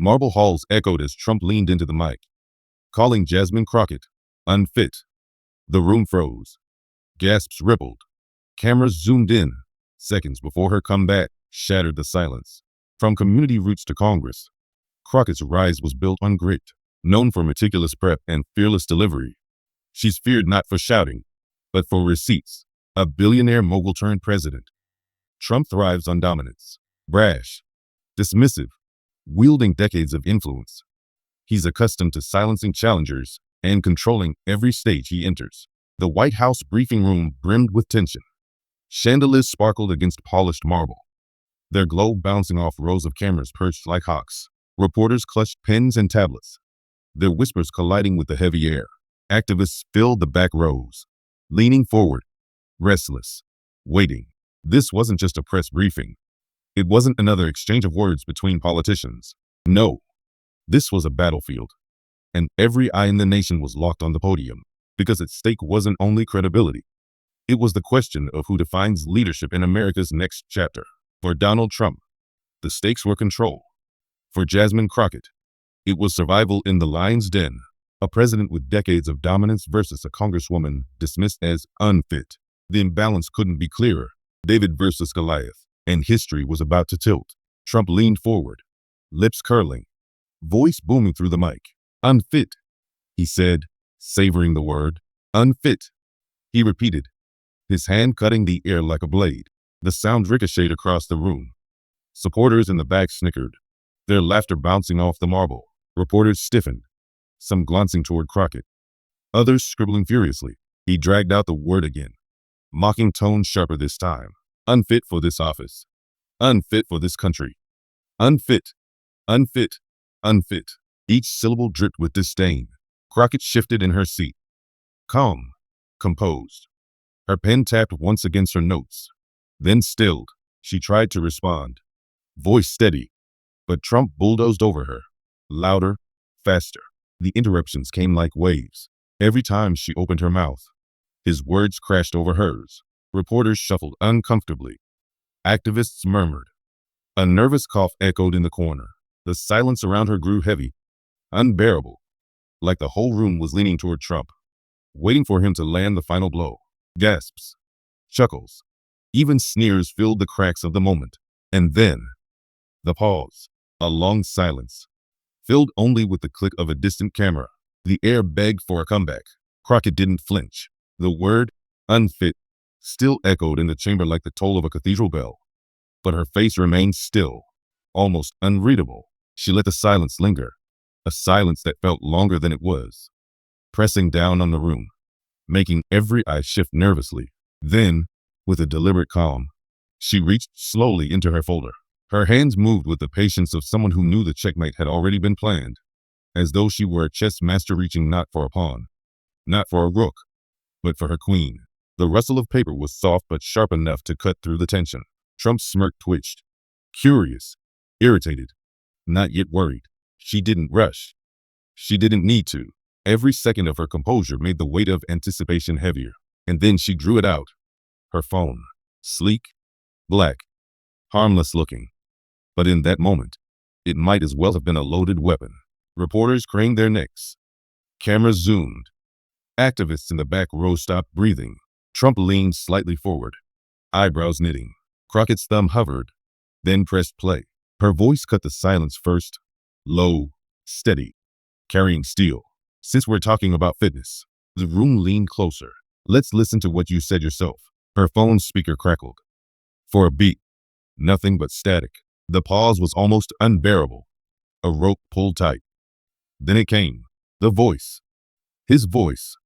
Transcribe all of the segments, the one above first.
Marble halls echoed as Trump leaned into the mic, calling Jasmine Crockett unfit. The room froze. Gasps rippled. Cameras zoomed in. Seconds before her comeback shattered the silence. From community roots to Congress, Crockett's rise was built on grit. Known for meticulous prep and fearless delivery, she's feared not for shouting, but for receipts. A billionaire mogul turned president, Trump thrives on dominance. Brash, dismissive, wielding decades of influence. He's accustomed to silencing challengers and controlling every stage he enters. The White House briefing room brimmed with tension. Chandeliers sparkled against polished marble, their glow bouncing off rows of cameras perched like hawks. Reporters clutched pens and tablets, their whispers colliding with the heavy air. Activists filled the back rows, leaning forward, restless, waiting. This wasn't just a press briefing. It wasn't another exchange of words between politicians. No, this was a battlefield, and every eye in the nation was locked on the podium, because at stake wasn't only credibility. It was the question of who defines leadership in America's next chapter. For Donald Trump, the stakes were control. For Jasmine Crockett, it was survival in the lion's den. A president with decades of dominance versus a congresswoman dismissed as unfit. The imbalance couldn't be clearer. David versus Goliath, and history was about to tilt. Trump leaned forward, lips curling, voice booming through the mic. Unfit, he said, savoring the word. Unfit, he repeated, his hand cutting the air like a blade. The sound ricocheted across the room. Supporters in the back snickered, their laughter bouncing off the marble. Reporters stiffened, some glancing toward Crockett, others scribbling furiously. He dragged out the word again, mocking tone sharper this time. Unfit for this office. Unfit for this country. Unfit. Unfit. Unfit. Each syllable dripped with disdain. Crockett shifted in her seat, calm, composed. Her pen tapped once against her notes, then stilled. She tried to respond, voice steady, but Trump bulldozed over her, louder, faster. The interruptions came like waves. Every time she opened her mouth, his words crashed over hers. Reporters shuffled uncomfortably. Activists murmured. A nervous cough echoed in the corner. The silence around her grew heavy, unbearable, like the whole room was leaning toward Trump, waiting for him to land the final blow. Gasps, chuckles, even sneers filled the cracks of the moment. And then, the pause, a long silence, filled only with the click of a distant camera. The air begged for a comeback. Crockett didn't flinch. The word, unfit, still echoed in the chamber like the toll of a cathedral bell. But her face remained still, almost unreadable. She let the silence linger, a silence that felt longer than it was, pressing down on the room, making every eye shift nervously. Then, with a deliberate calm, she reached slowly into her folder. Her hands moved with the patience of someone who knew the checkmate had already been planned, as though she were a chess master reaching not for a pawn, not for a rook, but for her queen. The rustle of paper was soft but sharp enough to cut through the tension. Trump's smirk twitched, curious, irritated, not yet worried. She didn't rush. She didn't need to. Every second of her composure made the weight of anticipation heavier. And then she drew it out. Her phone, sleek, black, harmless looking. But in that moment, it might as well have been a loaded weapon. Reporters craned their necks. Cameras zoomed. Activists in the back row stopped breathing. Trump leaned slightly forward, eyebrows knitting. Crockett's thumb hovered, then pressed play. Her voice cut the silence first, low, steady, carrying steel. Since we're talking about fitness, the room leaned closer. Let's listen to what you said yourself. Her phone speaker crackled. For a beat, nothing but static. The pause was almost unbearable. A rope pulled tight. Then it came. The voice. His voice.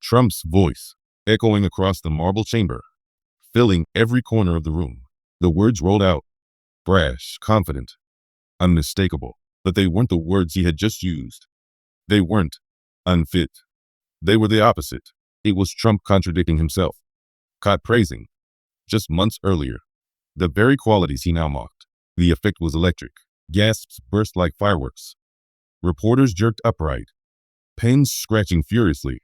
Trump's voice, echoing across the marble chamber, filling every corner of the room. The words rolled out, brash, confident, unmistakable. But they weren't the words he had just used. They weren't unfit. They were the opposite. It was Trump contradicting himself, caught praising, just months earlier, the very qualities he now mocked. The effect was electric. Gasps burst like fireworks. Reporters jerked upright, pens scratching furiously,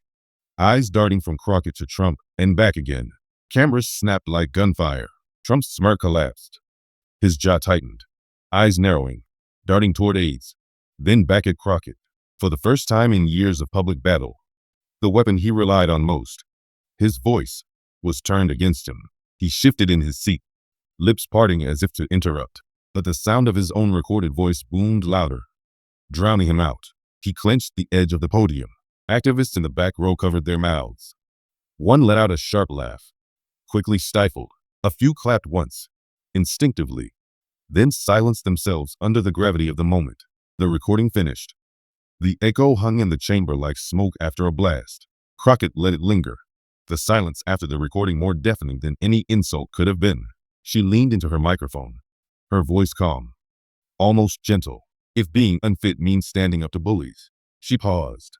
eyes darting from Crockett to Trump and back again. Cameras snapped like gunfire. Trump's smirk collapsed. His jaw tightened, eyes narrowing, darting toward aides. then back at Crockett. For the first time in years of public battle, the weapon he relied on most, his voice, was turned against him. He shifted in his seat, lips parting as if to interrupt, but the sound of his own recorded voice boomed louder, drowning him out. He clenched the edge of the podium. Activists in the back row covered their mouths. One let out a sharp laugh, quickly stifled. A few clapped once, instinctively, then silenced themselves under the gravity of the moment. The recording finished. The echo hung in the chamber like smoke after a blast. Crockett let it linger, the silence after the recording more deafening than any insult could have been. She leaned into her microphone, her voice calm, almost gentle. If being unfit means standing up to bullies. She paused.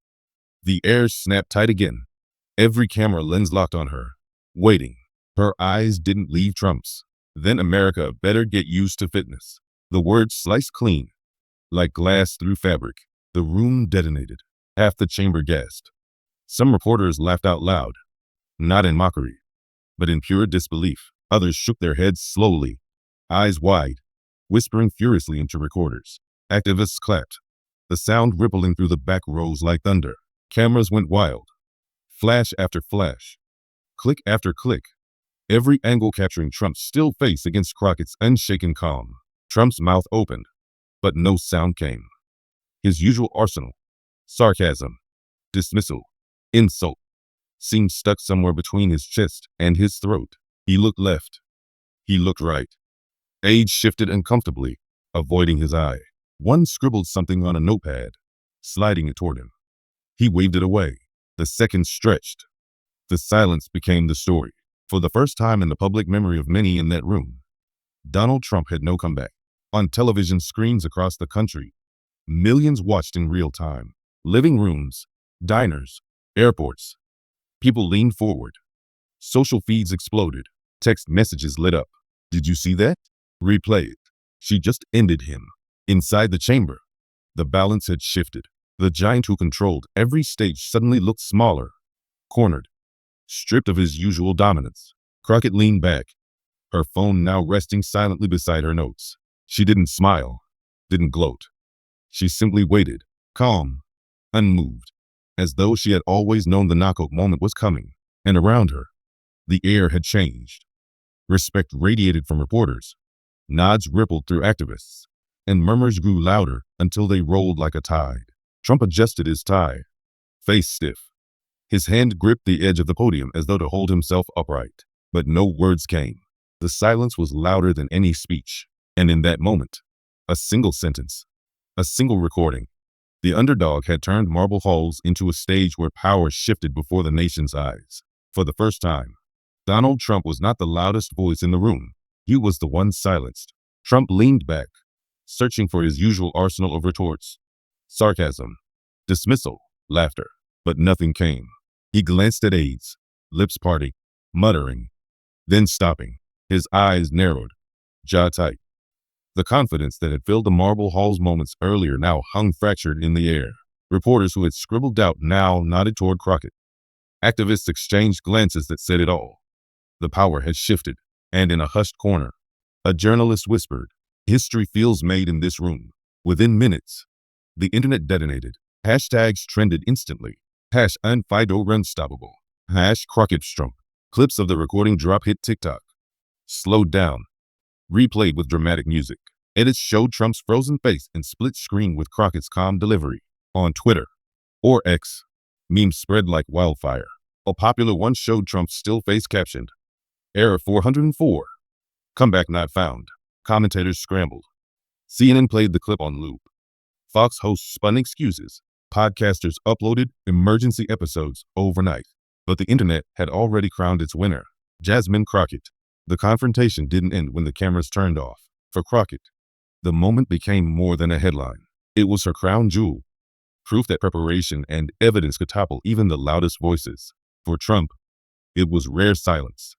The air snapped tight again, every camera lens locked on her, waiting. Her eyes didn't leave Trump's. Then America better get used to fitness. The words sliced clean, like glass through fabric. The room detonated. Half the chamber gasped. Some reporters laughed out loud, not in mockery, but in pure disbelief. Others shook their heads slowly, eyes wide, whispering furiously into recorders. Activists clapped, the sound rippling through the back rows like thunder. Cameras went wild, flash after flash, click after click, every angle capturing Trump's still face against Crockett's unshaken calm. Trump's mouth opened, but no sound came. His usual arsenal, sarcasm, dismissal, insult, seemed stuck somewhere between his chest and his throat. He looked left. He looked right. Age shifted uncomfortably, avoiding his eye. One scribbled something on a notepad, sliding it toward him. He waved it away. The seconds stretched. The silence became the story. For the first time in the public memory of many in that room, Donald Trump had no comeback. On television screens across the country, millions watched in real time. Living rooms, diners, airports. People leaned forward. Social feeds exploded. Text messages lit up. Did you see that? Replay it. She just ended him. Inside the chamber, the balance had shifted. The giant who controlled every stage suddenly looked smaller, cornered, stripped of his usual dominance. Crockett leaned back, her phone now resting silently beside her notes. She didn't smile, didn't gloat. She simply waited, calm, unmoved, as though she had always known the knockout moment was coming. And around her, the air had changed. Respect radiated from reporters. Nods rippled through activists, and murmurs grew louder until they rolled like a tide. Trump adjusted his tie, face stiff. His hand gripped the edge of the podium as though to hold himself upright. But no words came. The silence was louder than any speech. And in that moment, a single sentence, a single recording, the underdog had turned marble halls into a stage where power shifted before the nation's eyes. For the first time, Donald Trump was not the loudest voice in the room. He was the one silenced. Trump leaned back, searching for his usual arsenal of retorts. Sarcasm, dismissal, laughter. But nothing came. He glanced at aides, lips parting, muttering, then stopping. His eyes narrowed, jaw tight. The confidence that had filled the marble halls moments earlier now hung fractured in the air. Reporters who had scribbled doubt now nodded toward Crockett. Activists exchanged glances that said it all. The power had shifted, and in a hushed corner, a journalist whispered, "History feels made in this room." Within minutes, the internet detonated. Hashtags trended instantly. #UnFido Unstoppable. #CrockettStrump. Clips of the recording drop hit TikTok. Slowed down, replayed with dramatic music. Edits showed Trump's frozen face and split screen with Crockett's calm delivery. On Twitter, or X, memes spread like wildfire. A popular one showed Trump's still face captioned, "Error 404. Comeback not found." Commentators scrambled. CNN played the clip on loop. Fox hosts spun excuses. Podcasters uploaded emergency episodes overnight. But the internet had already crowned its winner, Jasmine Crockett. The confrontation didn't end when the cameras turned off. For Crockett, the moment became more than a headline. It was her crown jewel, proof that preparation and evidence could topple even the loudest voices. For Trump, it was rare silence,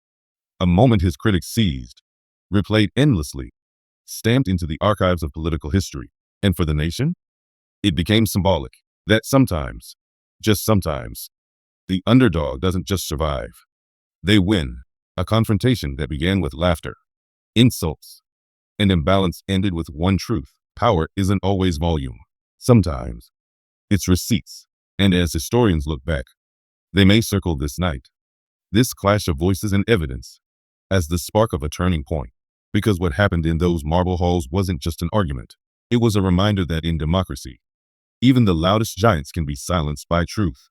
a moment his critics seized, replayed endlessly, stamped into the archives of political history. And for the nation, it became symbolic that sometimes, just sometimes, the underdog doesn't just survive. They win. A confrontation that began with laughter, insults, and imbalance ended with one truth: power isn't always volume. Sometimes it's receipts, and as historians look back, they may circle this night, this clash of voices and evidence, as the spark of a turning point. Because what happened in those marble halls wasn't just an argument. It was a reminder that in democracy, even the loudest giants can be silenced by truth.